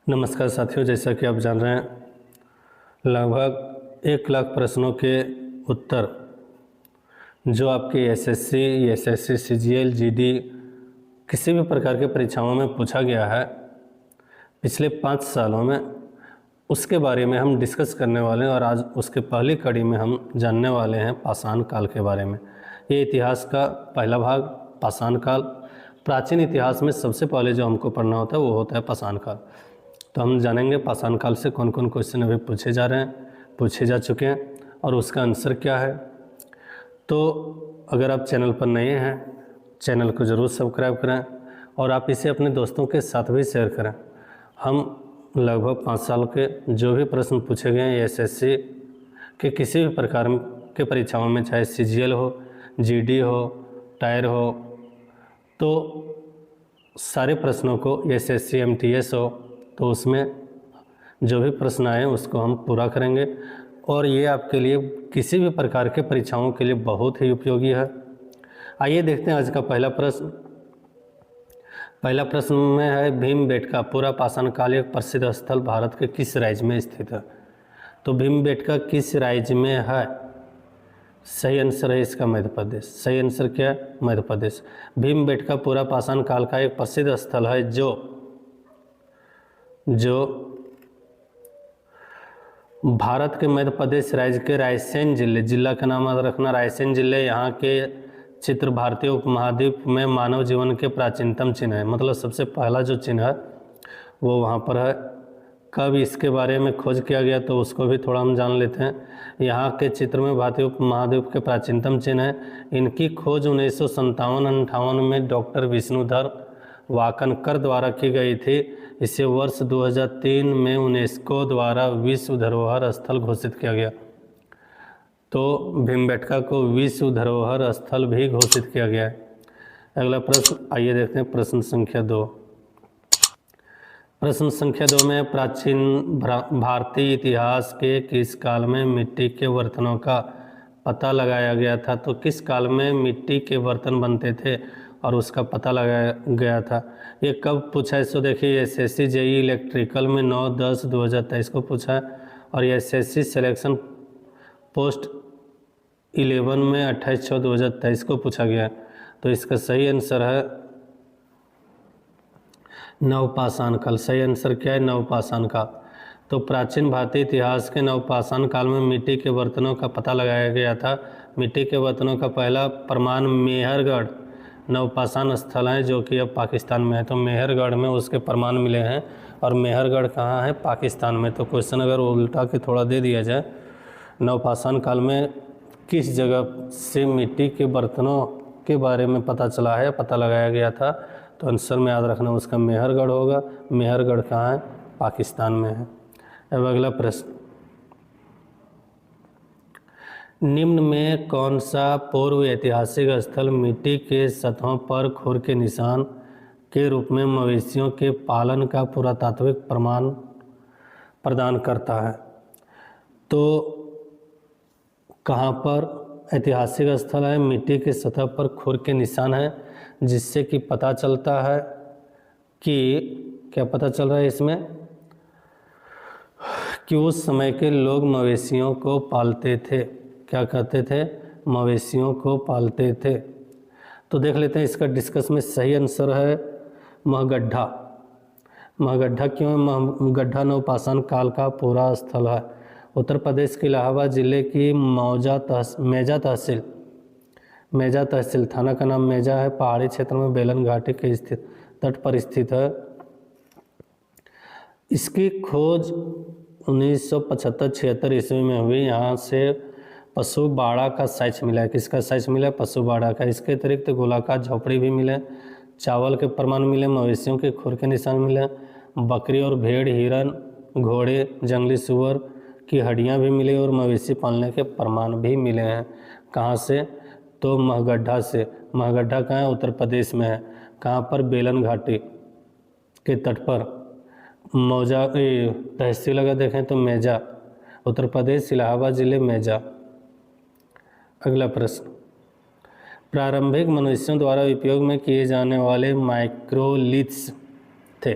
नमस्कार साथियों, जैसा कि आप जान रहे हैं लगभग 1 लाख प्रश्नों के उत्तर जो आपके एसएससी, सीजीएल, जीडी किसी भी प्रकार के परीक्षाओं में पूछा गया है पिछले 5 सालों में, उसके बारे में हम डिस्कस करने वाले हैं। और आज उसके पहली कड़ी में हम जानने वाले हैं पाषाण काल के बारे में। ये इतिहास का पहला भाग पाषाण काल। प्राचीन इतिहास में सबसे पहले जो हमको पढ़ना होता है वो होता है पाषाण काल। तो हम जानेंगे पाषाण काल से कौन कौन क्वेश्चन अभी पूछे जा रहे हैं, पूछे जा चुके हैं और उसका आंसर क्या है। तो अगर आप चैनल पर नए हैं, चैनल को ज़रूर सब्सक्राइब करें और आप इसे अपने दोस्तों के साथ भी शेयर करें। हम लगभग 5 साल के जो भी प्रश्न पूछे गए हैं एसएससी के किसी भी प्रकार के परीक्षाओं में, चाहे सीजीएल हो, जीडी हो, टायर हो, तो सारे प्रश्नों को एसएससी एमटीएस हो तो उसमें जो भी प्रश्न आए उसको हम पूरा करेंगे। और ये आपके लिए किसी भी प्रकार के परीक्षाओं के लिए बहुत ही उपयोगी है। आइए देखते हैं आज का पहला प्रश्न। पहला प्रश्न में है भीमबेटका पूरा पाषाण काल एक प्रसिद्ध स्थल भारत के किस राज्य में स्थित है। तो भीमबेटका किस राज्य में है? सही आंसर है इसका मध्य प्रदेश। सही आंसर क्या है? मध्य प्रदेश। भीमबेटका पूरा पाषाण काल का एक प्रसिद्ध स्थल है जो भारत के मध्य प्रदेश राज्य के रायसेन जिला का नाम याद रखना, रायसेन जिले। यहाँ के चित्र भारतीय उपमहाद्वीप में मानव जीवन के प्राचीनतम चिन्ह है, मतलब सबसे पहला जो चिन्ह है वो वहाँ पर है। कब इसके बारे में खोज किया गया तो उसको भी थोड़ा हम जान लेते हैं। यहाँ के चित्र में भारतीय उपमहाद्वीप के प्राचीनतम चिन्ह है। इनकी खोज 1957-58 में डॉक्टर विष्णुधर वाकनकर द्वारा की गई थी। इसे वर्ष 2003 में यूनेस्को द्वारा विश्व धरोहर स्थल घोषित किया गया। तो भीमबेटका को विश्व धरोहर स्थल भी घोषित किया गया है। अगला प्रश्न आइए देखते हैं, प्रश्न संख्या 2। प्रश्न संख्या 2 में प्राचीन भारतीय इतिहास के किस काल में मिट्टी के बर्तनों का पता लगाया गया था। तो किस काल में मिट्टी के बर्तन बनते थे और उसका पता लगाया गया था। ये कब पूछा है? सो देखिए एसएससी जेई इलेक्ट्रिकल में 9/10/2023 को पूछा है और एसएससी सिलेक्शन पोस्ट 11 में 28/6/2023 को पूछा गया है। तो इसका सही आंसर है नवपाषाण काल। सही आंसर क्या है? नवपाषाण काल। तो प्राचीन भारतीय इतिहास के नवपाषाण काल में मिट्टी के बर्तनों का पता लगाया गया था। मिट्टी के बर्तनों का पहला प्रमाण मेहरगढ़ नवपाषाण स्थल है जो कि अब पाकिस्तान में है। तो मेहरगढ़ में उसके प्रमाण मिले हैं और मेहरगढ़ कहाँ है? पाकिस्तान में। तो क्वेश्चन अगर उल्टा के थोड़ा दे दिया जाए, नवपाषाण काल में किस जगह से मिट्टी के बर्तनों के बारे में पता चला है, पता लगाया गया था, तो आंसर में याद रखना उसका मेहरगढ़ होगा। मेहरगढ़ कहाँ है? पाकिस्तान में है। अब अगला प्रश्न, निम्न में कौन सा पूर्व ऐतिहासिक स्थल मिट्टी के सतहों पर खुर के निशान के रूप में मवेशियों के पालन का पुरातात्विक प्रमाण प्रदान करता है। तो कहाँ पर ऐतिहासिक स्थल है? मिट्टी के सतह पर खुर के निशान है, जिससे कि पता चलता है कि क्या पता चल रहा है इसमें कि उस समय के लोग मवेशियों को पालते थे। क्या करते थे? मवेशियों को पालते थे। तो देख लेते हैं इसका डिस्कस में। सही आंसर है महगड्ढा। महगड्ढा क्यों है? महगड्ढा नवपाषाण काल का पूरा स्थल है। उत्तर प्रदेश के इलाहाबाद जिले की मेजा तहसील, थाना का नाम मेजा है, पहाड़ी क्षेत्र में बेलन घाटी के स्थित तट पर स्थित है। इसकी खोज 1975-76 ईस्वी में हुई। यहाँ से पशु बाड़ा का साक्ष्य मिला है। किसका साक्ष्य मिला है? पशु बाड़ा का। इसके अतिरिक्त गोलाकार झोपड़ी भी मिले, चावल के प्रमाण मिले, मवेशियों के खुर के निशान मिले, बकरी और भेड़, हिरन, घोड़े, जंगली सुअर की हड्डियां भी मिली और मवेशी पालने के प्रमाण भी मिले हैं। कहाँ से? तो महगड्ढा से। महगड्ढा कहाँ है? उत्तर प्रदेश में है। कहाँ पर? बेलन घाटी के तट पर। मौजा तहसील अगर देखें तो मेजा, उत्तर प्रदेश, इलाहाबाद जिले, मेजा। अगला प्रश्न, प्रारंभिक मनुष्यों द्वारा उपयोग में किए जाने वाले माइक्रोलिथ्स थे।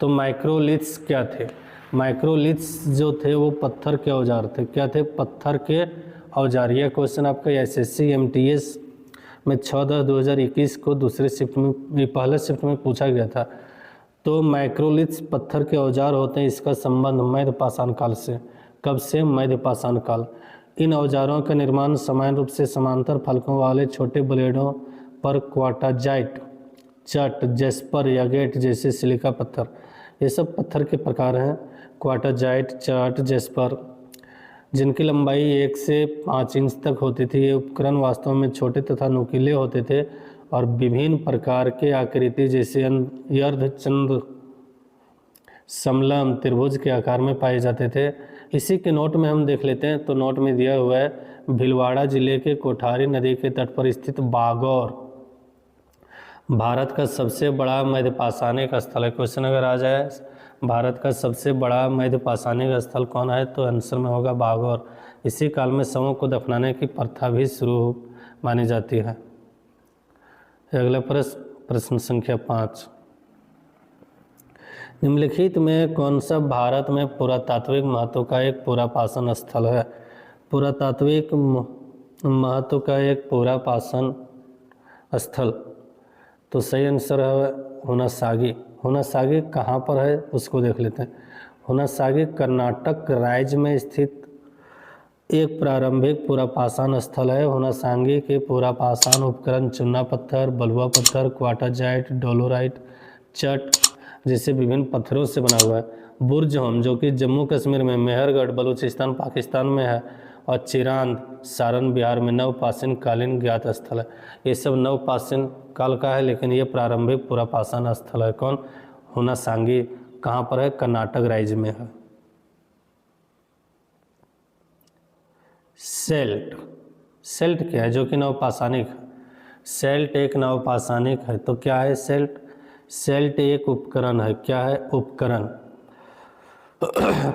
तो माइक्रोलिथ्स क्या थे? माइक्रोलिथ्स जो थे वो पत्थर के औजार थे। क्या थे? पत्थर के औजार। यह क्वेश्चन आपका एसएससी एमटीएस में 6/10/2021 को दूसरे शिफ्ट में, पहले शिफ्ट में पूछा गया था। तो माइक्रोलिथ्स पत्थर के औजार होते हैं। इसका संबंध मध्य पाषाण काल से। कब से? मध्य पाषाण काल। इन औजारों का निर्माण समान रूप से समांतर फलकों वाले छोटे ब्लेडों पर क्वार्टाजाइट, चट, जेस्पर या गेट जैसे सिलिका पत्थर, ये सब पत्थर के प्रकार हैं। क्वार्टाजाइट, चट, जेस्पर, जिनकी लंबाई 1 से 5 इंच तक होती थी। ये उपकरण वास्तव में छोटे तथा नुकीले होते थे और विभिन्न प्रकार के आकृति जैसे अर्धचंद्र, समलंब, त्रिभुज के आकार में पाए जाते थे। इसी के नोट में हम देख लेते हैं। तो नोट में दिया हुआ है, भीलवाड़ा जिले के कोठारी नदी के तट पर स्थित बागौर भारत का सबसे बड़ा मध्य पाषाणिक स्थल है। क्वेश्चन अगर आ जाए भारत का सबसे बड़ा मध्य पाषाणिक स्थल कौन है, तो आंसर में होगा बागौर। इसी काल में शवों को दफनाने की प्रथा भी शुरू मानी जाती है। अगला प्रश्न संख्या 5, निम्नलिखित में कौन सा भारत में पुरातात्विक महत्व का एक पुरापाषाण स्थल है? पुरातात्विक महत्व का एक पुरापाषाण स्थल, तो सही आंसर है हुनासागी। हुनासागी कहाँ पर है उसको देख लेते हैं। हुनासागी कर्नाटक राज्य में स्थित एक प्रारंभिक पुरापाषाण स्थल है। हुनासागी के पुरापाषाण उपकरण चूना पत्थर, बलुआ पत्थर, क्वार्टाजाइट, डोलोराइट, चट जैसे विभिन्न पत्थरों से बना हुआ है। बुर्ज होम जो कि जम्मू कश्मीर में, मेहरगढ़ बलूचिस्तान पाकिस्तान में है, और चिरांद सारण बिहार में नवपाषाण कालीन ज्ञात स्थल है। ये सब नवपाषाण काल का है, लेकिन ये प्रारंभिक पुरापाषाण स्थल है। कौन? हुनासागी। कहाँ पर है? कर्नाटक राज्य में है। सेल्ट, सेल्ट क्या है? जो कि नवपाषाणिक है। सेल्ट एक नवपाषाणिक है। तो क्या है सेल्ट? सेल्ट एक उपकरण है। क्या है? उपकरण।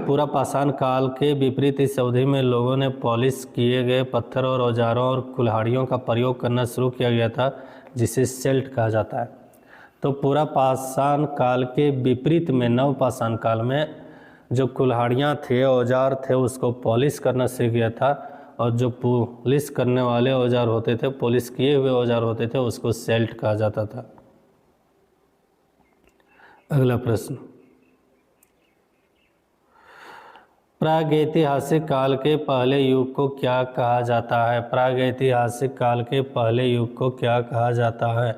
पुरापाषाण काल के विपरीत इस अवधि में लोगों ने पॉलिश किए गए पत्थर और औजारों और कुल्हाड़ियों का प्रयोग करना शुरू किया गया था, जिसे सेल्ट कहा जाता है। तो पुरापाषाण काल के विपरीत में नवपाषाण काल में जो कुल्हाड़ियाँ थे, औजार थे, उसको पॉलिश करना सीख गया था, और जो पॉलिश करने वाले औजार होते थे, पॉलिश किए हुए औजार होते थे, उसको सेल्ट कहा जाता था। अगला प्रश्न, प्रागैतिहासिक काल के पहले युग को क्या कहा जाता है? प्रागैतिहासिक काल के पहले युग को क्या कहा जाता है?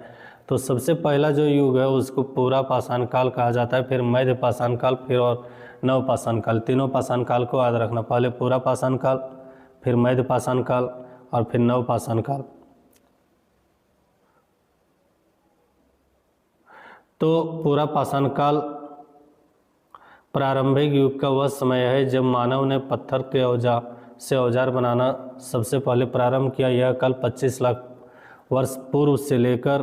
तो सबसे पहला जो युग है उसको पुरापाषाण काल कहा जाता है, फिर मध्य पाषाण काल, फिर और नवपाषाण काल। तीनों पाषाण काल को याद रखना, पहले पुरापाषाण काल, फिर मध्य पाषाण काल और फिर नवपाषाण काल। तो पुरापाषाण काल प्रारंभिक युग का वह समय है जब मानव ने पत्थर के औजार बनाना सबसे पहले प्रारंभ किया। यह काल 25 लाख वर्ष पूर्व से लेकर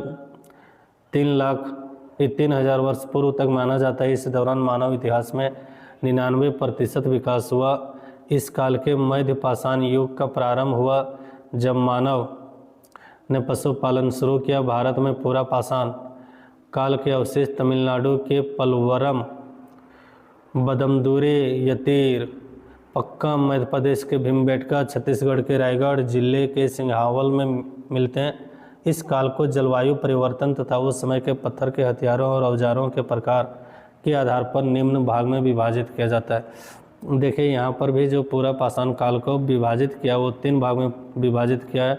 3,00,000 वर्ष पूर्व तक माना जाता है। इस दौरान मानव इतिहास में 99% विकास हुआ। इस काल के मध्य पाषाण युग का प्रारंभ हुआ जब मानव ने पशुपालन शुरू किया। भारत में पुरापाषाण काल के अवशेष तमिलनाडु के पलवरम, बदमदुरी, यतीर, पक्का, मध्य प्रदेश के भीमबेटका, छत्तीसगढ़ के रायगढ़ जिले के सिंघावल में मिलते हैं। इस काल को जलवायु परिवर्तन तथा उस समय के पत्थर के हथियारों और औजारों के प्रकार के आधार पर निम्न भाग में विभाजित किया जाता है। देखिए यहाँ पर भी जो पुरापाषाण काल को विभाजित किया वो 3 भाग में विभाजित किया है।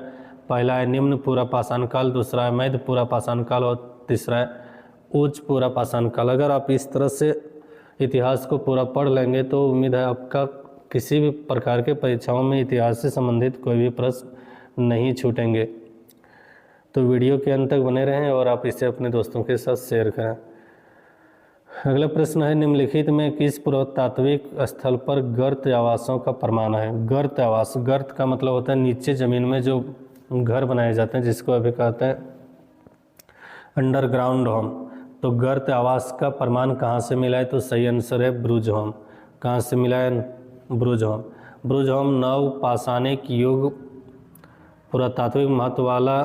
पहला है निम्न पुरापाषाण काल, दूसरा है मध्य पुरापाषाण काल और तीसरा है उच्च पुरापाषाण काल। अगर आप इस तरह से इतिहास को पूरा पढ़ लेंगे तो उम्मीद है आपका किसी भी प्रकार के परीक्षाओं में इतिहास से संबंधित कोई भी प्रश्न नहीं छूटेंगे। तो वीडियो के अंत तक बने रहें और आप इसे अपने दोस्तों के साथ शेयर करें। अगला प्रश्न है, निम्नलिखित में किस पुरातात्विक स्थल पर गर्त आवासों का प्रमाण है? गर्त आवास, गर्त का मतलब होता है नीचे ज़मीन में जो घर बनाए जाते हैं, जिसको अभी कहते हैं अंडरग्राउंड होम। तो गर्त आवास का प्रमाण कहाँ से मिला है? तो सही आंसर है ब्रुज होम। कहाँ से मिला है? ब्रुज होम। ब्रुज होम नवपाषाणिक युग पुरातात्विक महत्व वाला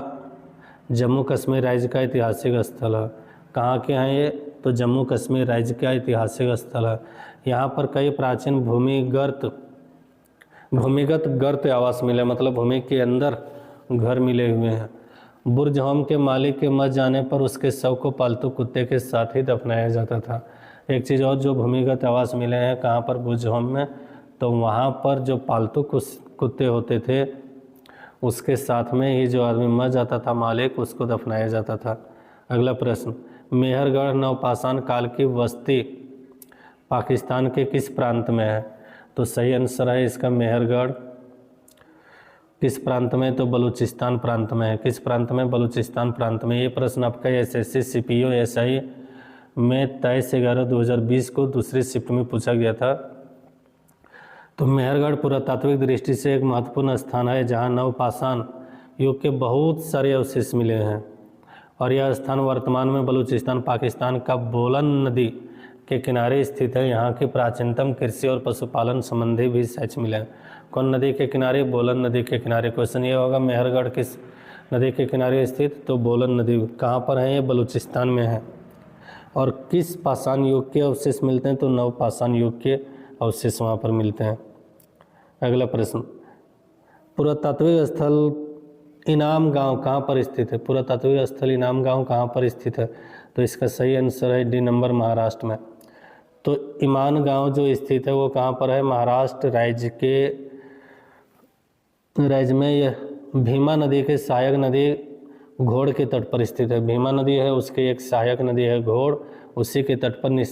जम्मू कश्मीर राज्य का ऐतिहासिक स्थल है। कहाँ के हैं ये? तो जम्मू कश्मीर राज्य का ऐतिहासिक स्थल है। यहाँ पर कई प्राचीन भूमिगत गर्त आवास मिले, मतलब भूमि के अंदर घर मिले हुए हैं। बुर्ज होम के मालिक के मर जाने पर उसके शव को पालतू कुत्ते के साथ ही दफनाया जाता था। एक चीज़ और जो भूमिगत आवास मिले हैं कहाँ पर, बुर्ज होम में, तो वहाँ पर जो पालतू कुत्ते होते थे उसके साथ में ही जो आदमी मर जाता था मालिक, उसको दफनाया जाता था। अगला प्रश्न, मेहरगढ़ नवपाषाण काल की बस्ती पाकिस्तान के किस प्रांत में है? तो सही आंसर है इसका मेहरगढ़ किस प्रांत में, तो बलूचिस्तान प्रांत में है। किस प्रांत में? बलूचिस्तान प्रांत में। ये प्रश्न आपका एसएससी सीपीओ एसआई में 23/11/2020 को दूसरी शिफ्ट में पूछा गया था। तो मेहरगढ़ पुरातात्विक दृष्टि से एक महत्वपूर्ण स्थान है जहाँ नवपाषाण युग के बहुत सारे अवशेष मिले हैं और यह स्थान वर्तमान में बलूचिस्तान पाकिस्तान का बोलन नदी के किनारे स्थित है। यहाँ की प्राचीनतम कृषि और पशुपालन संबंधी भी साक्ष्य मिले हैं। कौन नदी के किनारे? बोलन नदी के किनारे। क्वेश्चन ये होगा मेहरगढ़ किस नदी के किनारे स्थित? तो बोलन नदी। कहाँ पर है ये? बलूचिस्तान में है। और किस पाषाण युग के अवशेष मिलते हैं? तो नवपाषाण युग के अवशेष वहाँ पर मिलते हैं। अगला प्रश्न, पुरातात्विक स्थल इनाम गांव कहाँ पर स्थित है? पुरातात्विक स्थल इनाम गांव कहाँ पर स्थित है? तो इसका सही आंसर है डी नंबर, महाराष्ट्र में। तो ईमान गांव जो स्थित है वो कहाँ पर है? महाराष्ट्र राज्य में। यह भीमा नदी के सहायक नदी घोड़ के तट पर स्थित है। भीमा नदी है उसके एक सहायक नदी है घोड़, उसी के तट पर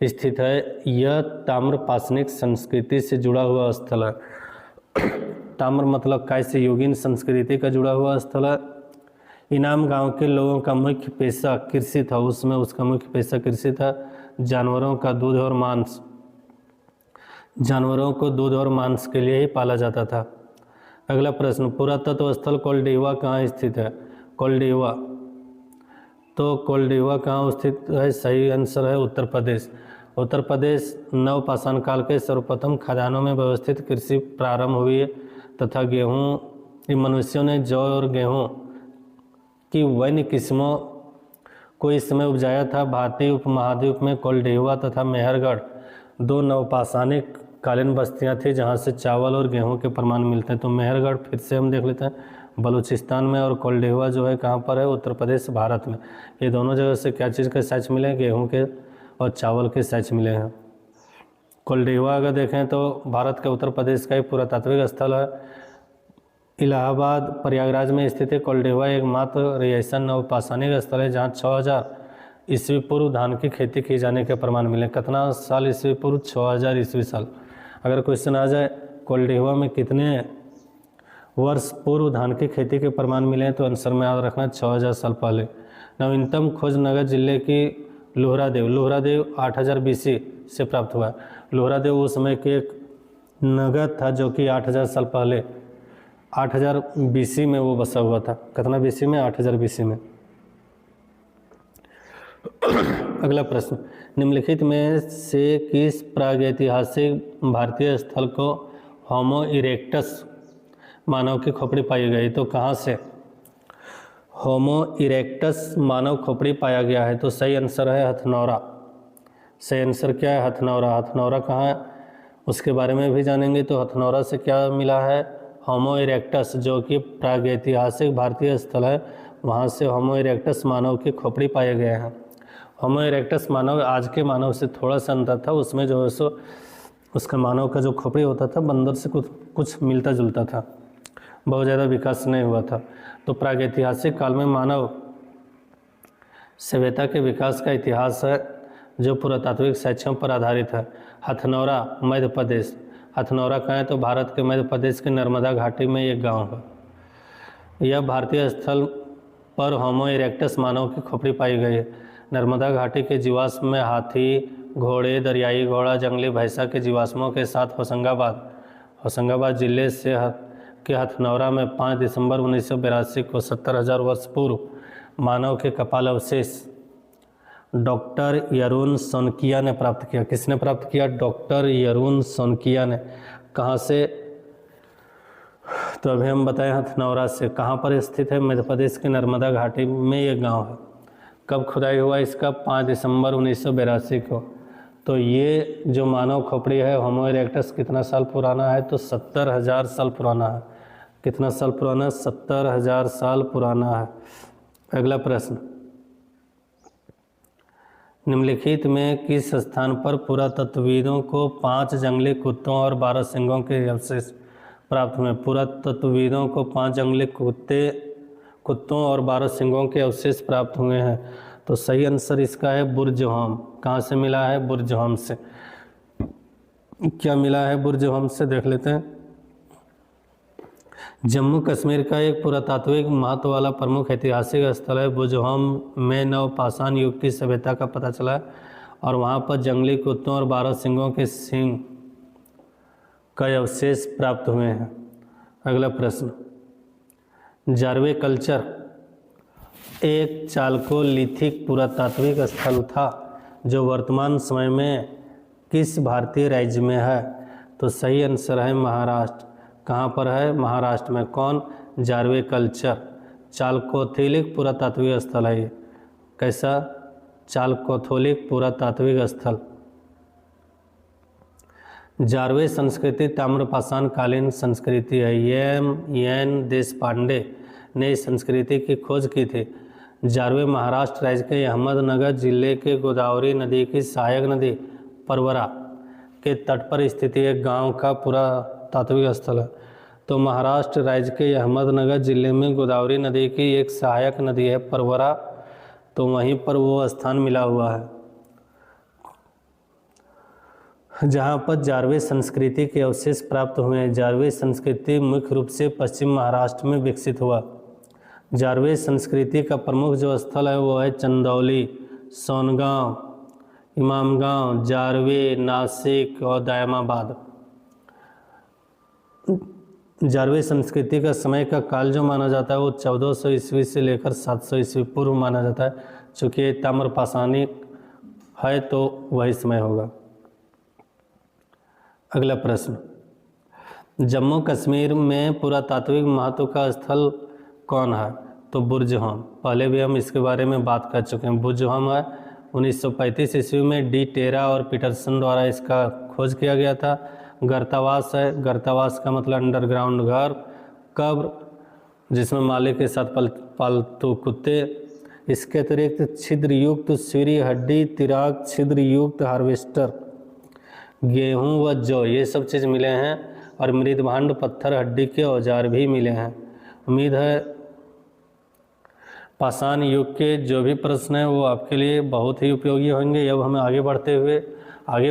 स्थित है। यह ताम्रपाषाणिक संस्कृति से जुड़ा हुआ स्थल है। ताम्र मतलब काय से? योगिन संस्कृति का जुड़ा हुआ स्थल है। इनाम गांव के लोगों का मुख्य पेशा कृषि था, उसमें उसका मुख्य पेशा कृषि था। जानवरों का दूध और मांस, जानवरों को दूध और मांस के लिए ही पाला जाता था। अगला प्रश्न, पुरातत्व स्थल कोलडीवा कहाँ स्थित है? कोलडीवा, तो कोलडीवा कहाँ स्थित है? सही आंसर है उत्तर प्रदेश। उत्तर प्रदेश नवपाषाण काल के सर्वप्रथम खदानों में व्यवस्थित कृषि प्रारंभ हुई तथा गेहूँ मनुष्यों ने जौ और गेहूँ की वन्य किस्मों को इस समय उपजाया था। भारतीय उपमहाद्वीप में कोलडीवा तथा मेहरगढ़ दो नवपाषाणिक कालीन बस्तियां थी जहां से चावल और गेहूं के प्रमाण मिलते हैं। तो मेहरगढ़ फिर से हम देख लेते हैं, बलूचिस्तान में, और कोलडीवा जो है कहाँ पर है? उत्तर प्रदेश, भारत में। ये दोनों जगह से क्या चीज़ के साक्ष्य मिले? गेहूं के और चावल के साक्ष्य मिले हैं। कोलडीवा अगर देखें तो भारत के उत्तर प्रदेश का एक पुरातात्विक स्थल है। इलाहाबाद प्रयागराज में स्थित है। कोलडीवा एकमात्र ऐसा नवपाषाणिक स्थल है जहाँ 6000 ईस्वी पूर्व धान की खेती किए जाने के प्रमाण मिले। कितना साल ईस्वी पूर्व? 6000 ईस्वी साल। अगर क्वेश्चन आ जाए कोलडीवा में कितने वर्ष पूर्व धान की खेती के प्रमाण मिले हैं, तो आंसर में याद रखना 6000 साल पहले। नवीनतम खोज नगर जिले की लोहरादेव 8000 BC से प्राप्त हुआ। लोहरादेव उस समय के एक नगर था जो कि 8000 साल पहले 8000 BC में वो बसा हुआ था। कितना BC में? 8000 BC में। अगला प्रश्न, निम्नलिखित में से किस प्रागैतिहासिक भारतीय स्थल को होमो इरेक्टस मानव की खोपड़ी पाई गई? तो कहाँ से होमो इरेक्टस मानव खोपड़ी पाया गया है? तो सही आंसर है हथनौरा। सही आंसर क्या है? हथनौरा। हथनौरा कहाँ है उसके बारे में भी जानेंगे। तो हथनौरा से क्या मिला है? होमो इरेक्टस, जो कि प्रागैतिहासिक भारतीय स्थल है, वहाँ से होमो इरेक्टस मानव की खोपड़ी पाए गए हैं। होमो इरेक्टस मानव आज के मानव से थोड़ा सा अंतर था, उसमें जो है सो उसका मानव का जो खोपड़ी होता था बंदर से कुछ मिलता जुलता था, बहुत ज़्यादा विकास नहीं हुआ था। तो प्रागैतिहासिक काल में मानव सभ्यता के विकास का इतिहास है जो पुरातात्विक साक्ष्यों पर आधारित है। हथनौरा मध्य प्रदेश। हथनौरा कहाँ है? तो भारत के मध्य प्रदेश के नर्मदा घाटी में एक गांव है। यह भारतीय स्थल पर होमो इरेक्टस मानव की खोपड़ी पाई गई है। नर्मदा घाटी के जीवाश्म में हाथी, घोड़े, दरियाई घोड़ा, जंगली भैंसा के जीवाश्मों के साथ होशंगाबाद जिले से के हथनौरा में 5 दिसंबर 1982 को 70,000 वर्ष पूर्व मानव के कपाल अवशेष डॉक्टर यरुण सोनकिया ने प्राप्त किया। किसने प्राप्त किया? डॉक्टर यरुण सोनकिया ने। कहाँ से? तो अभी हम बताएं हथनौरा से। कहाँ पर स्थित है? मध्य प्रदेश के नर्मदा घाटी में ये गांव है। कब खुदाई हुआ इसका? 5 दिसंबर 1982 को। तो ये जो मानव खोपड़ी है होमो इरेक्टस कितना साल पुराना है? तो 70,000 साल पुराना है। कितना साल पुराना? 70,000 साल पुराना है। अगला प्रश्न, निम्नलिखित में किस स्थान पर पुरातत्वविदों को 5 जंगली कुत्तों और 12 सींगों के अवशेष प्राप्त हुए? पुरातत्वविदों को 5 जंगली कुत्तों और 12 सींगों के अवशेष प्राप्त हुए हैं। तो सही आंसर इसका है बुर्जहोम। कहाँ से मिला है? बुर्जहोम से। क्या मिला है बुर्जहोम से? देख लेते हैं। जम्मू कश्मीर का एक पुरातात्विक महत्व वाला प्रमुख ऐतिहासिक स्थल है बुर्जहोम में नवपाषाण युग की सभ्यता का पता चला है और वहाँ पर जंगली कुत्तों और 12 सींगों के सींग का अवशेष प्राप्त हुए हैं। अगला प्रश्न, जारवे कल्चर एक चालकोलिथिक पुरातात्विक स्थल था जो वर्तमान समय में किस भारतीय राज्य में है? तो सही आंसर है महाराष्ट्र। कहाँ पर है? महाराष्ट्र में। कौन? जारवे कल्चर चालकोलिथिक पुरातात्विक स्थल है ये। कैसा? चालकोलिथिक पुरातात्विक स्थल। जारवे संस्कृति ताम्रपाषाण कालीन संस्कृति है। एन देशपांडे ने इस संस्कृति की खोज की थी। जारवे महाराष्ट्र राज्य के अहमदनगर जिले के गोदावरी नदी की सहायक नदी परवरा के तट पर स्थित एक गांव का पुरातात्विक स्थल है। तो महाराष्ट्र राज्य के अहमदनगर जिले में गोदावरी नदी की एक सहायक नदी है परवरा, तो वहीं पर वो स्थान मिला हुआ है जहाँ पर जारवे संस्कृति के अवशेष प्राप्त हुए हैं। जारवे संस्कृति मुख्य रूप से पश्चिम महाराष्ट्र में विकसित हुआ। जारवे संस्कृति का प्रमुख जो स्थल है वो है चंदौली, सोनगांव, इमामगांव, जारवे, नासिक और दायमाबाद। जारवे संस्कृति का समय का काल जो माना जाता है वो 1400 ईस्वी से लेकर 700 ईस्वी पूर्व माना जाता है। चूँकि ताम्रपाषाणिक है तो वही समय होगा। अगला प्रश्न, जम्मू कश्मीर में पुरातात्विक महत्व का स्थल कौन है? तो बुर्जहोम। पहले भी हम इसके बारे में बात कर चुके हैं। बुर्जहोम है 1935 ईस्वी में डी टेरा और पीटरसन द्वारा इसका खोज किया गया था। गर्तावास है। गर्तावास का मतलब अंडरग्राउंड घर, कब्र जिसमें मालिक के साथ पालतू कुत्ते। इसके अतिरिक्त छिद्रयुक्त सीरी हड्डी, तिराग, छिद्रयुक्त हार्वेस्टर, गेहूं व जौ, ये सब चीज़ मिले हैं और मृदभांड पत्थर हड्डी के औजार भी मिले हैं। उम्मीद है पाषाण युग के जो भी प्रश्न हैं वो आपके लिए बहुत ही उपयोगी होंगे। अब हमें आगे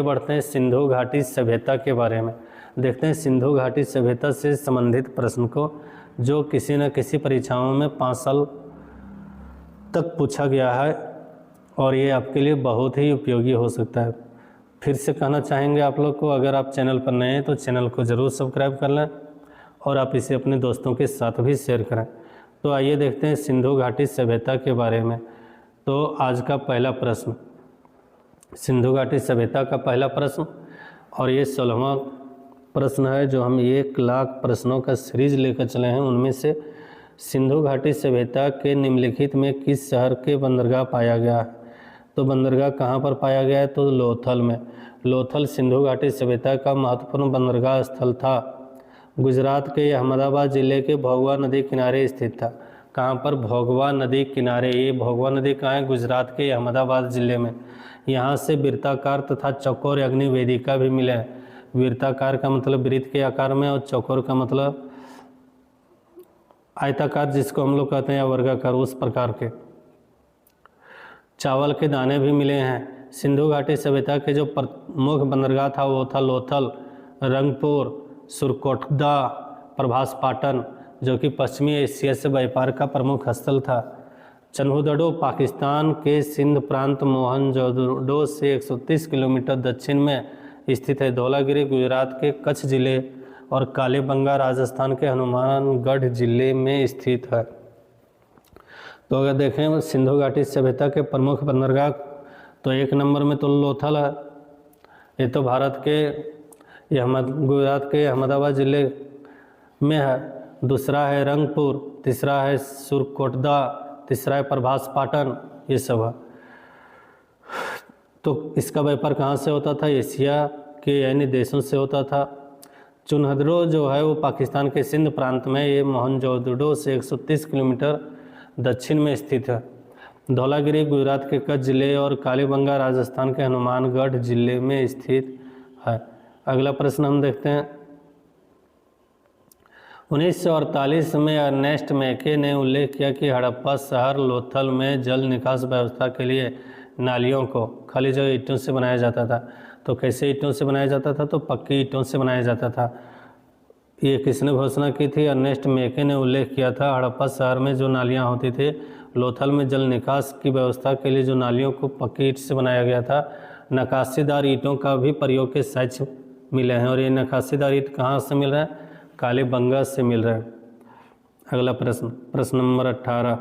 बढ़ते हैं सिंधु घाटी सभ्यता के बारे में। देखते हैं सिंधु घाटी सभ्यता से संबंधित प्रश्न को, जो किसी न किसी परीक्षाओं में 5 साल तक पूछा गया है और ये आपके लिए बहुत ही उपयोगी हो सकता है। फिर से कहना चाहेंगे आप लोग को, अगर आप चैनल पर नए हैं तो चैनल को ज़रूर सब्सक्राइब कर लें और आप इसे अपने दोस्तों के साथ भी शेयर करें। तो आइए देखते हैं सिंधु घाटी सभ्यता के बारे में। तो आज का पहला प्रश्न, सिंधु घाटी सभ्यता का पहला प्रश्न, और ये 16वां प्रश्न है जो हम 1 लाख प्रश्नों का सीरीज लेकर चले हैं। उनमें से सिंधु घाटी सभ्यता के निम्नलिखित में किस शहर के बंदरगाह पाया गया है? तो बंदरगाह कहाँ पर पाया गया है? तो लोथल में। लोथल सिंधु घाटी सभ्यता का महत्वपूर्ण बंदरगाह स्थल था। गुजरात के अहमदाबाद जिले के भोगवा नदी किनारे स्थित था। कहाँ पर? भोगवा नदी किनारे। ये भोगवा नदी कहाँ है? गुजरात के अहमदाबाद जिले में। यहाँ से वृत्ताकार तथा चौकोर अग्नि वेदिका भी मिले हैं। वृत्ताकार का मतलब वृत्त के आकार में और चौकोर का मतलब आयताकार, जिसको हम लोग कहते हैं, या वर्गाकार, उस प्रकार के। चावल के दाने भी मिले हैं। सिंधु घाटी सभ्यता के जो प्रमुख बंदरगाह था वो था लोथल, रंगपुर, सुरकोटदा, प्रभास पाटन, जो कि पश्चिमी एशिया से व्यापार का प्रमुख स्थल था। चन्हुदड़ो पाकिस्तान के सिंध प्रांत मोहनजोदड़ो से 130 किलोमीटर दक्षिण में स्थित है। धौलागिरी गुजरात के कच्छ जिले और कालीबंगा राजस्थान के हनुमानगढ़ जिले में स्थित है। तो अगर देखें सिंधु घाटी सभ्यता के प्रमुख बंदरगाह, तो 1 नंबर में तो लोथल है। ये तो भारत के गुजरात के अहमदाबाद जिले में है। दूसरा है रंगपुर, तीसरा है सुरकोटदा, तीसरा है प्रभास पाटन, ये सब है। तो इसका व्यापार कहाँ से होता था? एशिया के यानी देशों से होता था। चुनहद्रो जो है वो पाकिस्तान के सिंध प्रांत में, ये मोहनजोदड़ो से 130 किलोमीटर दक्षिण में स्थित है। धौलागिरी गुजरात के कच्छ जिले और कालीबंगा राजस्थान के हनुमानगढ़ जिले में स्थित है। अगला प्रश्न हम देखते हैं। 1948 में अर्नेस्ट मैके ने उल्लेख किया कि हड़प्पा शहर लोथल में जल निकास व्यवस्था के लिए नालियों को खाली जगह ईंटों से बनाया जाता था। तो कैसे ईंटों से बनाया जाता था? तो पक्की ईंटों से बनाया जाता था। ये किसने घोषणा की थी? अर्नेस्ट मैके ने उल्लेख किया था। हड़प्पा शहर में जो नालियाँ होती थी, लोथल में जल निकास की व्यवस्था के लिए जो नालियों को पक्की ईंट से बनाया गया था। नक्काशीदार ईंटों का भी प्रयोग के साक्ष्य मिले हैं और ये नक्काशीदार ईंट कहाँ से मिल रहा है? कालीबंगा से मिल रहा है। अगला प्रश्न, प्रश्न नंबर 18।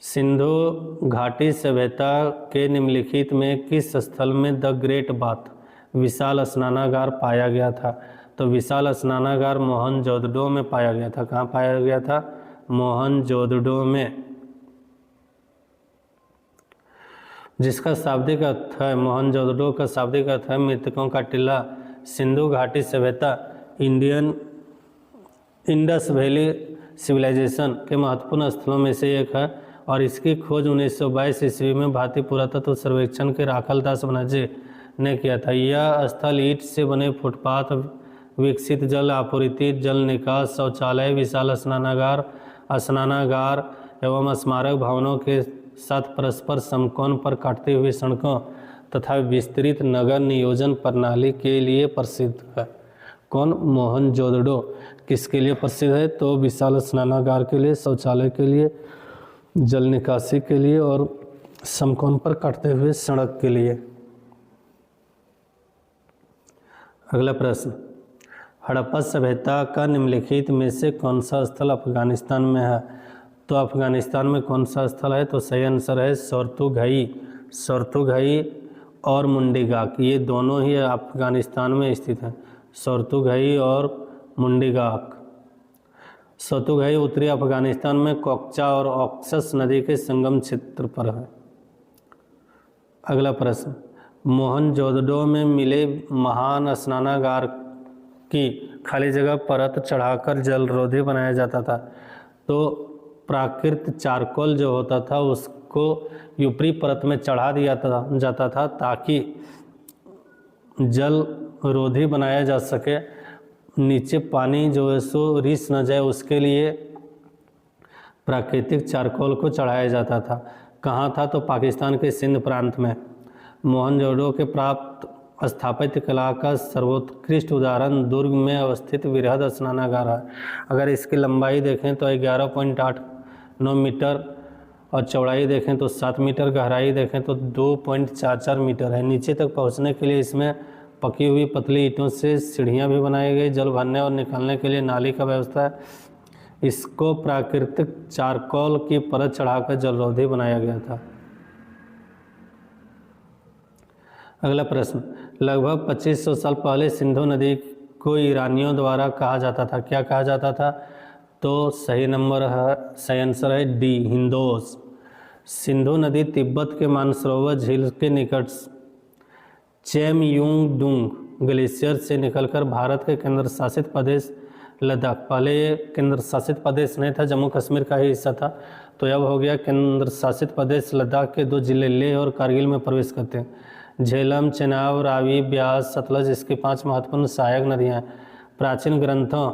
सिंधु घाटी सभ्यता के निम्नलिखित में किस स्थल में द ग्रेट बाथ विशाल स्नानागार पाया गया था? तो विशाल स्नानागार मोहनजोदड़ो में पाया गया था। कहाँ पाया गया था? मोहनजोदड़ो में। जिसका शाब्दिक अर्थ है, मोहनजोदड़ो का शाब्दिक अर्थ है मृतकों का टीला। सिंधु घाटी सभ्यता इंडस वैली सिविलाइजेशन के महत्वपूर्ण स्थलों में से एक है और इसकी खोज 1922 ईस्वी में भारतीय पुरातत्व सर्वेक्षण के राखलदास बनर्जी ने किया था। यह स्थल ईंट से बने फुटपाथ, विकसित जल आपूर्ति, जल निकास, शौचालय, विशाल स्नानागार एवं स्मारक भवनों के साथ परस्पर समकोण पर काटती हुई सड़कों तथा विस्तृत नगर नियोजन प्रणाली के लिए प्रसिद्ध है। कौन? मोहनजोदड़ो। किसके लिए प्रसिद्ध है? तो विशाल स्नानागार के लिए, शौचालय के लिए, जल निकासी के लिए और समकोण पर काटते हुए सड़क के लिए। अगला प्रश्न, हड़प्पा सभ्यता का निम्नलिखित में से कौन सा स्थल अफगानिस्तान में है? तो अफगानिस्तान में कौन सा स्थल है? तो सही आंसर है सोर्तुगाई और मुंडीगाक। ये दोनों ही अफगानिस्तान में स्थित हैं, सोर्तुगाई और मुंडीगाक। सोर्तुगाई उत्तरी अफगानिस्तान में कोकचा और ऑक्सस नदी के संगम क्षेत्र पर है। अगला प्रश्न, मोहनजोदड़ो में मिले महान स्नानागार की खाली जगह परत चढ़ाकर जलरोधी बनाया जाता था। तो प्राकृत चारकोल जो होता था उसको ऊपरी परत में चढ़ा दिया जाता था ताकि जल रोधी बनाया जा सके, नीचे पानी जो है सो रिस न जाए, उसके लिए प्राकृतिक चारकोल को चढ़ाया जाता था। कहाँ था? तो पाकिस्तान के सिंध प्रांत में। मोहनजोदड़ो के प्राप्त स्थापत्य कला का सर्वोत्कृष्ट उदाहरण दुर्ग में अवस्थित वृहद स्नानागार है। अगर इसकी लंबाई देखें तो 11.89 मीटर और चौड़ाई देखें तो 7 मीटर, गहराई देखें तो 2.44 मीटर है। नीचे तक पहुंचने के लिए इसमें पकी हुई पतली ईंटों से सीढ़ियां भी बनाई गई। जल भरने और निकालने के लिए नाली का व्यवस्था है। इसको प्राकृतिक चारकोल की परत चढ़ाकर जलरोधी बनाया गया था। अगला प्रश्न, लगभग 2500 साल पहले सिंधु नदी को ईरानियों द्वारा कहा जाता था। क्या कहा जाता था? तो सही आंसर है डी, हिंदोस। सिंधु नदी तिब्बत के मानसरोवर झील के निकट चेमयुंगडुंग ग्लेशियर से निकलकर भारत के केंद्र शासित प्रदेश लद्दाख, पहले ये केंद्र शासित प्रदेश नहीं था, जम्मू कश्मीर का ही हिस्सा था, तो अब हो गया केंद्र शासित प्रदेश लद्दाख के 2 जिले लेह और कारगिल में प्रवेश करते हैं। झेलम, चेनाब, रावी, ब्यास, सतलज इसकी 5 महत्वपूर्ण सहायक नदियाँ हैं। प्राचीन ग्रंथों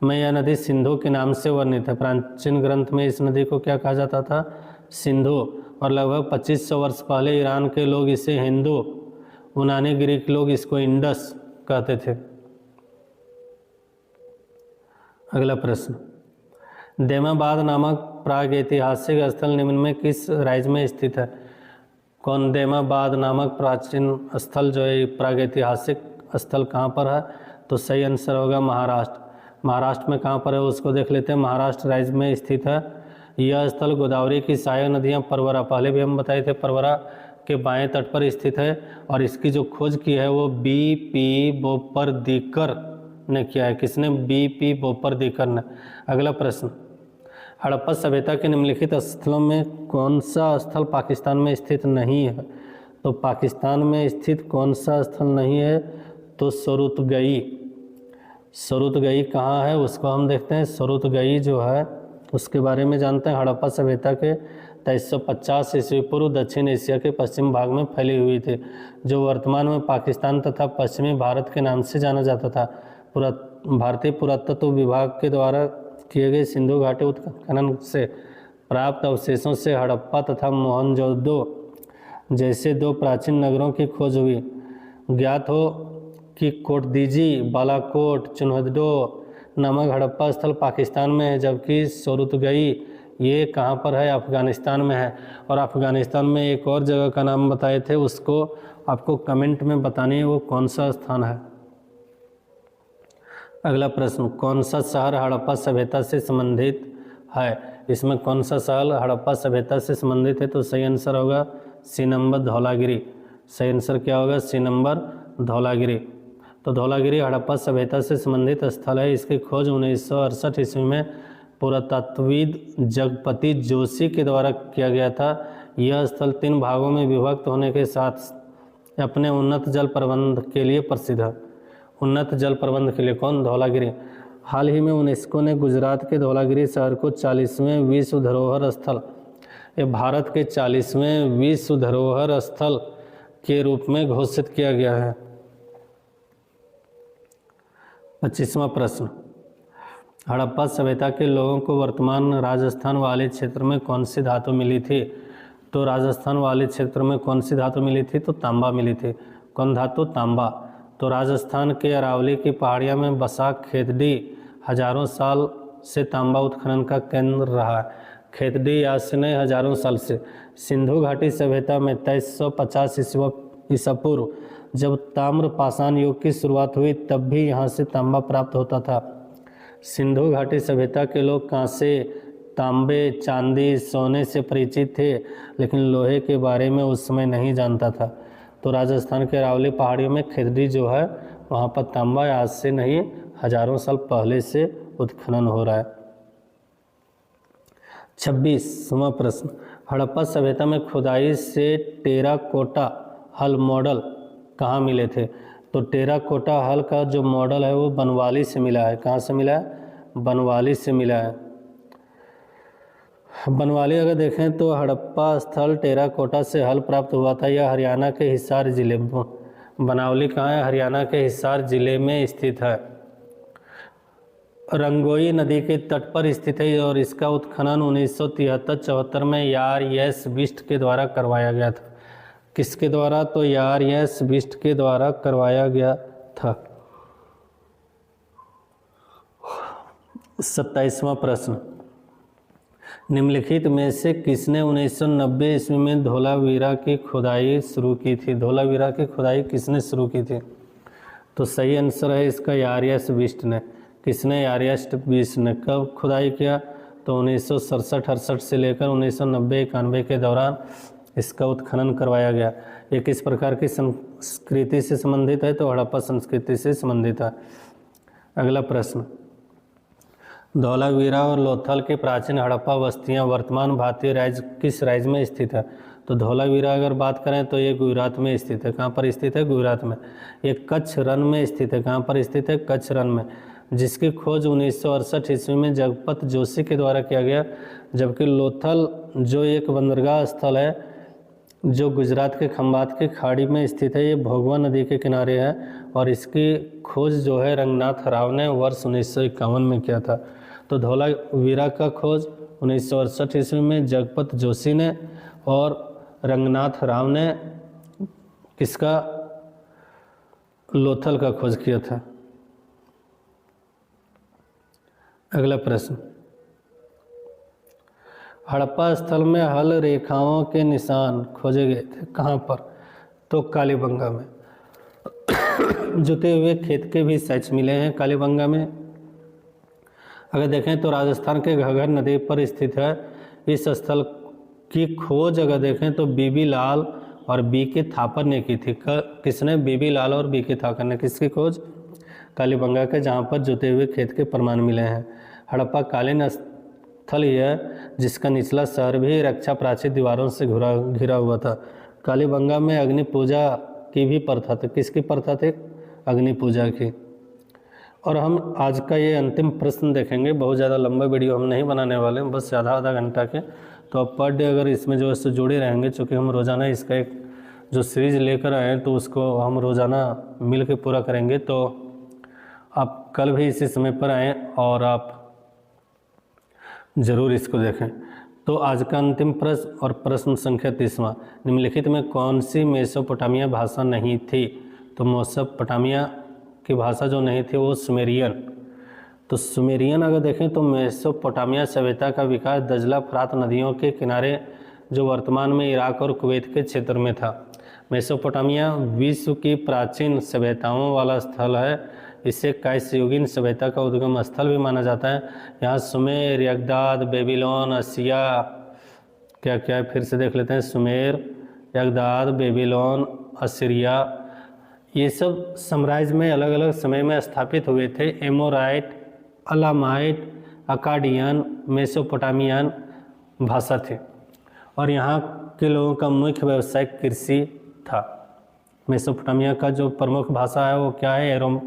में यह नदी सिंधु के नाम से वर्णित है। प्राचीन ग्रंथ में इस नदी को क्या कहा जाता था? सिंधु। और लगभग 2500 वर्ष पहले ईरान के लोग इसे हिंदू, यूनानी ग्रीक लोग इसको इंडस कहते थे। अगला प्रश्न, देमाबाद नामक प्रागैतिहासिक स्थल निम्न में किस राज्य में स्थित है? कौन? देमाबाद नामक प्राचीन स्थल जो है प्रागैतिहासिक स्थल कहाँ पर है? तो सही आंसर होगा महाराष्ट्र। महाराष्ट्र में कहाँ पर है उसको देख लेते हैं। महाराष्ट्र राज्य में स्थित है। यह स्थल गोदावरी की सहायक नदियाँ परवरा, पहले भी हम बताए थे, परवरा के बाएं तट पर स्थित है और इसकी जो खोज की है वो B.P. बोपरदीकर ने किया है। किसने? B.P. बोपरदीकर ने। अगला प्रश्न, हड़प्पा सभ्यता के निम्नलिखित स्थलों में कौन सा स्थल पाकिस्तान में स्थित नहीं है? तो पाकिस्तान में स्थित कौन सा स्थल नहीं है? तो सुरुतगई। सुरुतगई कहाँ है उसको हम देखते हैं। सुरुतगई जो है उसके बारे में जानते हैं। हड़प्पा सभ्यता के 2350 ईस्वी पूर्व दक्षिण एशिया के पश्चिम भाग में फैली हुई थी, जो वर्तमान में पाकिस्तान तथा पश्चिमी भारत के नाम से जाना जाता था। भारतीय पुरातत्व विभाग के द्वारा किए गए सिंधु घाटी उत्खनन से प्राप्त अवशेषों से हड़प्पा तथा मोहनजोदड़ो जैसे 2 प्राचीन नगरों की खोज हुई। ज्ञात हो कि कोटदीजी, बालाकोट, चुन्हदडो नामक हड़प्पा स्थल पाकिस्तान में है, जबकि सुरुतगई ये कहाँ पर है? अफ़गानिस्तान में है। और अफ़गानिस्तान में एक और जगह का नाम बताए थे, उसको आपको कमेंट में बतानी है वो कौन सा स्थान है। अगला प्रश्न, कौन सा शहर हड़प्पा सभ्यता से संबंधित है? इसमें कौन सा शहर हड़प्पा सभ्यता से संबंधित है? तो सही आंसर होगा सी नंबर धौलागिरी। सही आंसर क्या होगा? C number Dhaulagiri. तो धौलागिरी हड़प्पा सभ्यता से संबंधित स्थल है। इसकी खोज 1968 ईस्वी में पुरातत्वविद जगपति जोशी के द्वारा किया गया था। यह स्थल 3 भागों में विभक्त होने के साथ अपने उन्नत जल प्रबंध के लिए प्रसिद्ध है। उन्नत जल प्रबंध के लिए कौन? धौलागिरी। हाल ही में यूनेस्को ने गुजरात के धौलागिरी शहर को 40वें विश्व धरोहर स्थल भारत के 40वें विश्व धरोहर स्थल के रूप में घोषित किया गया है। 25वां प्रश्न, हड़प्पा सभ्यता के लोगों को वर्तमान राजस्थान वाले क्षेत्र में कौन सी धातु मिली थी? तो राजस्थान वाले क्षेत्र में कौन सी धातु मिली थी? तो तांबा मिली थी। कौन धातु? तांबा। तो राजस्थान के अरावली की पहाड़ियों में बसा खेतड़ी हजारों साल से तांबा उत्खनन का केंद्र रहा है। खेतड़ी आज से नहीं, हजारों साल से। सिंधु घाटी सभ्यता में 2350 ईसा पूर्व जब ताम्र पाषाण युग की शुरुआत हुई, तब भी यहाँ से तांबा प्राप्त होता था। सिंधु घाटी सभ्यता के लोग कांसे, तांबे, चांदी, सोने से परिचित थे, लेकिन लोहे के बारे में उस समय नहीं जानता था। तो राजस्थान के अरावली पहाड़ियों में खेतड़ी जो है वहाँ पर तांबा आज से नहीं, हजारों साल पहले से उत्खनन हो रहा है। 26वां प्रश्न, हड़प्पा सभ्यता में खुदाई से टेराकोटा हल मॉडल कहाँ मिले थे? तो टेराकोटा हल का जो मॉडल है वो बनवाली से मिला है। कहाँ से मिला है? बनवाली से मिला है। बनवाली अगर देखें तो हड़प्पा स्थल टेराकोटा से हल प्राप्त हुआ था। यह हरियाणा के हिसार जिले में, बनवाली कहाँ है? हरियाणा के हिसार जिले में स्थित है। रंगोई नदी के तट पर स्थित है और इसका उत्खनन 1973-74 में यार एस बिष्ट के द्वारा करवाया गया था। किसके द्वारा? तो यार एस बिष्ट के द्वारा करवाया गया था। 27वां प्रश्न, निम्नलिखित में से किसने 1990 ईस्वी में धोलावीरा की खुदाई शुरू की थी? धोलावीरा की खुदाई किसने शुरू की थी? तो सही आंसर है इसका यार एस बिष्ट ने। किसने? यार एस बिष्ट ने। कब खुदाई किया? तो 1967-68 से लेकर 1990-91 के दौरान इसका उत्खनन करवाया गया। ये किस प्रकार की संस्कृति से संबंधित है? तो हड़प्पा संस्कृति से संबंधित है। अगला प्रश्न, धौलावीरा और लोथल के प्राचीन हड़प्पा बस्तियां वर्तमान भारतीय राज्य किस राज्य में स्थित है? तो धौलावीरा अगर बात करें तो ये गुजरात में स्थित है। कहाँ पर स्थित है? गुजरात में। ये कच्छ रण में स्थित है। कहाँ पर स्थित है? कच्छ रण में, जिसकी खोज 1968 ईस्वी में जगपत जोशी के द्वारा किया गया। जबकि लोथल जो एक बंदरगाह स्थल है जो गुजरात के खंबात की खाड़ी में स्थित है, ये भोगवा नदी के किनारे है और इसकी खोज जो है रंगनाथ राव ने वर्ष 1951 में किया था। तो धौलावीरा का खोज 1968 ईस्वी में जगपत जोशी ने और रंगनाथ राव ने किसका? लोथल का खोज किया था। अगला प्रश्न, हड़प्पा स्थल में हल रेखाओं के निशान खोजे गए थे। कहाँ पर? तो कालीबंगा में। जुते हुए खेत के भी सैच मिले हैं कालीबंगा में। अगर देखें तो राजस्थान के घग्गर नदी पर स्थित है। इस स्थल की खोज अगर देखें तो बीबी लाल और बी के थापर ने की थी। किसने? बीबी लाल और बी के थापर ने किसकी खोज? कालीबंगा के, जहाँ पर जुते हुए खेत के प्रमाण मिले हैं। हड़प्पा कालीन स्थल यह जिसका निचला शहर भी रक्षा प्राचीर दीवारों से घिरा हुआ था। कालीबंगा में अग्नि पूजा की भी प्रथा थी। किसकी प्रथा थी? अग्नि पूजा की। और हम आज का ये अंतिम प्रश्न देखेंगे। बहुत ज़्यादा लंबा वीडियो हम नहीं बनाने वाले हैं, बस आधा घंटा के। तो आप पर डे अगर इसमें जो है जुड़े रहेंगे, चूँकि हम रोज़ाना इसका एक जो सीरीज़ लेकर आए हैं तो उसको हम रोज़ाना मिल के पूरा करेंगे। तो आप कल भी इसी समय पर आएँ और आप ज़रूर इसको देखें। तो आज का अंतिम प्रश्न और प्रश्न संख्या 30वां, निम्नलिखित में कौन सी मेसोपोटामिया भाषा नहीं थी? तो मेसोपोटामिया की भाषा जो नहीं थी वो सुमेरियन। तो सुमेरियन अगर देखें तो मेसोपोटामिया सभ्यता का विकास दजला फरात नदियों के किनारे जो वर्तमान में इराक और कुवैत के क्षेत्र में था। मेसोपोटामिया विश्व की प्राचीन सभ्यताओं वाला स्थल है। इसे कायस्ययुगीन सभ्यता का उद्गम स्थल भी माना जाता है। यहाँ सुमेर, यगदाद, बेबीलोन, असिया, क्या क्या है फिर से देख लेते हैं। सुमेर, यगदाद, बेबीलोन, असीरिया, ये सब साम्राज्य में अलग अलग समय में स्थापित हुए थे। एमोराइट, अलामाइट, अकाडियन, मेसोपोटामियन भाषा थी और यहाँ के लोगों का मुख्य व्यवसाय कृषि था। मेसोपोटामिया का जो प्रमुख भाषा है वो क्या है?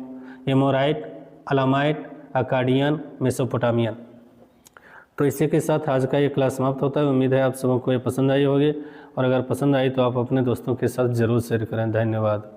Amorite, Elamite, Akkadian, Mesopotamian. तो इसी के साथ आज का ये क्लास समाप्त होता है। उम्मीद है आप सबको ये पसंद आई होगी और अगर पसंद आई तो आप अपने दोस्तों के साथ ज़रूर शेयर करें। धन्यवाद।